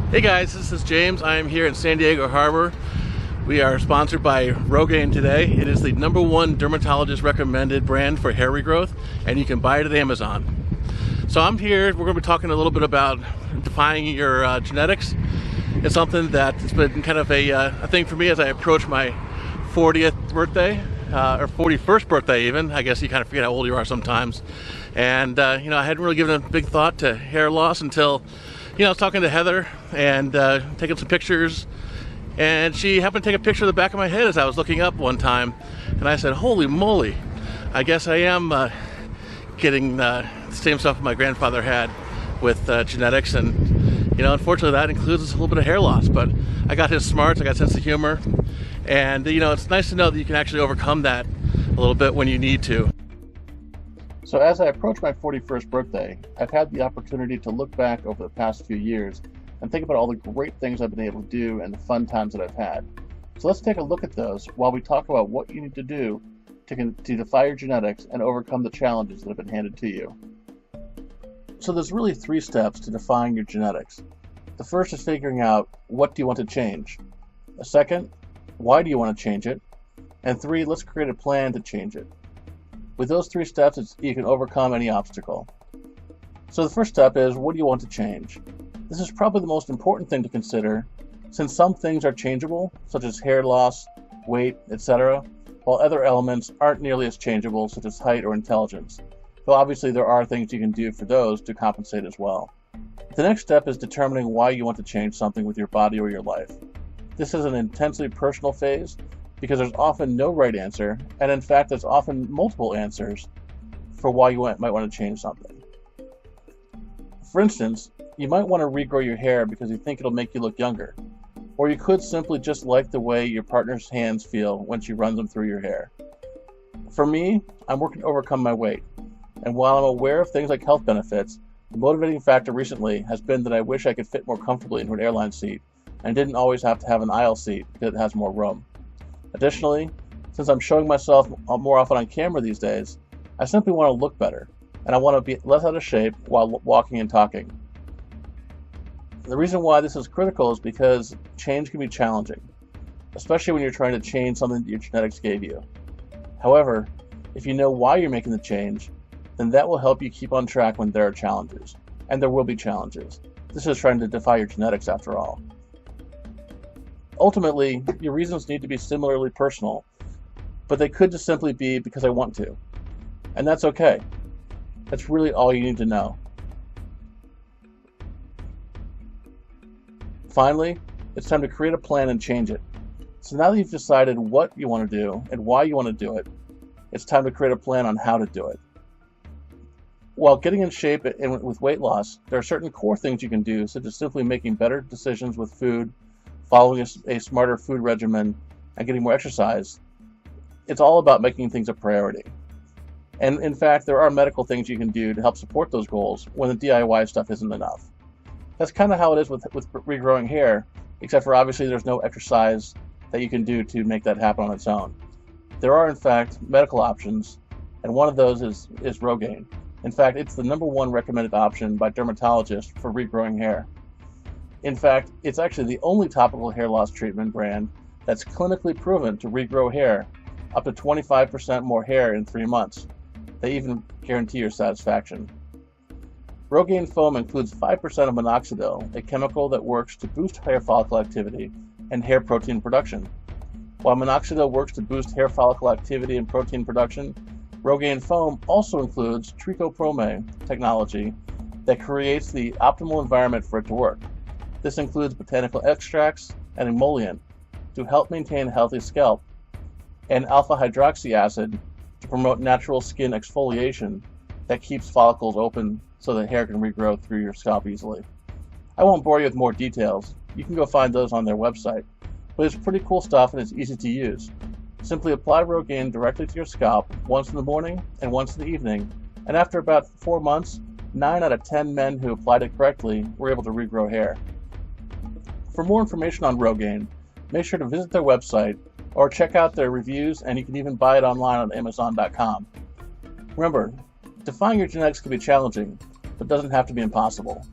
Hey guys, this is James. I am here in San Diego Harbor. We are sponsored by Rogaine today. It is the #1 dermatologist recommended brand for hair regrowth, and you can buy it at Amazon. So I'm here, we're going to be talking a little bit about defying your genetics. It's something that's been kind of a thing for me as I approach my 40th birthday, or 41st birthday even. I guess you kind of forget how old you are sometimes. And I hadn't really given a big thought to hair loss until I was talking to Heather and taking some pictures, and she happened to take a picture of the back of my head as I was looking up one time, and I said, holy moly, I guess I am getting the same stuff my grandfather had with genetics, and unfortunately that includes a little bit of hair loss, but I got his smarts, I got a sense of humor, and it's nice to know that you can actually overcome that a little bit when you need to. So as I approach my 41st birthday, I've had the opportunity to look back over the past few years and think about all the great things I've been able to do and the fun times that I've had. So let's take a look at those while we talk about what you need to do to defy your genetics and overcome the challenges that have been handed to you. So there's really 3 steps to defying your genetics. The first is figuring out, what do you want to change? The second, why do you want to change it? And 3, let's create a plan to change it. With those 3 steps, you can overcome any obstacle. So the first step is, what do you want to change? This is probably the most important thing to consider, since some things are changeable, such as hair loss, weight, etc., while other elements aren't nearly as changeable, such as height or intelligence. Though obviously there are things you can do for those to compensate as well. The next step is determining why you want to change something with your body or your life. This is an intensely personal phase, because there's often no right answer, and in fact there's often multiple answers for why you might want to change something. For instance, you might want to regrow your hair because you think it'll make you look younger, or you could simply just like the way your partner's hands feel when she runs them through your hair. For me, I'm working to overcome my weight, and while I'm aware of things like health benefits, the motivating factor recently has been that I wish I could fit more comfortably into an airline seat and didn't always have to have an aisle seat because it has more room. Additionally, since I'm showing myself more often on camera these days, I simply want to look better, and I want to be less out of shape while walking and talking. The reason why this is critical is because change can be challenging, especially when you're trying to change something that your genetics gave you. However, if you know why you're making the change, then that will help you keep on track when there are challenges, and there will be challenges. This is trying to defy your genetics after all. Ultimately, your reasons need to be similarly personal, but they could just simply be because I want to. And that's okay. That's really all you need to know. Finally, it's time to create a plan and change it. So now that you've decided what you want to do and why you want to do it, it's time to create a plan on how to do it. While getting in shape and with weight loss, there are certain core things you can do, such as simply making better decisions with food, following a smarter food regimen, and getting more exercise. It's all about making things a priority. And in fact, there are medical things you can do to help support those goals when the DIY stuff isn't enough. That's kind of how it is with regrowing hair, except for obviously there's no exercise that you can do to make that happen on its own. There are in fact medical options, and one of those is Rogaine. In fact, it's the #1 recommended option by dermatologists for regrowing hair. In fact, it's actually the only topical hair loss treatment brand that's clinically proven to regrow hair up to 25% more hair in 3 months. They even guarantee your satisfaction. Rogaine foam includes 5% of minoxidil, a chemical that works to boost hair follicle activity and hair protein production. While minoxidil works to boost hair follicle activity and protein production, Rogaine foam also includes trichoprome technology that creates the optimal environment for it to work. This includes botanical extracts and emollient to help maintain a healthy scalp, and alpha-hydroxy acid to promote natural skin exfoliation that keeps follicles open so that hair can regrow through your scalp easily. I won't bore you with more details. You can go find those on their website, but it's pretty cool stuff and it's easy to use. Simply apply Rogaine directly to your scalp once in the morning and once in the evening, and after about 4 months, 9 out of 10 men who applied it correctly were able to regrow hair. For more information on Rogaine, make sure to visit their website or check out their reviews, and you can even buy it online on Amazon.com. Remember, defying your genetics can be challenging, but doesn't have to be impossible.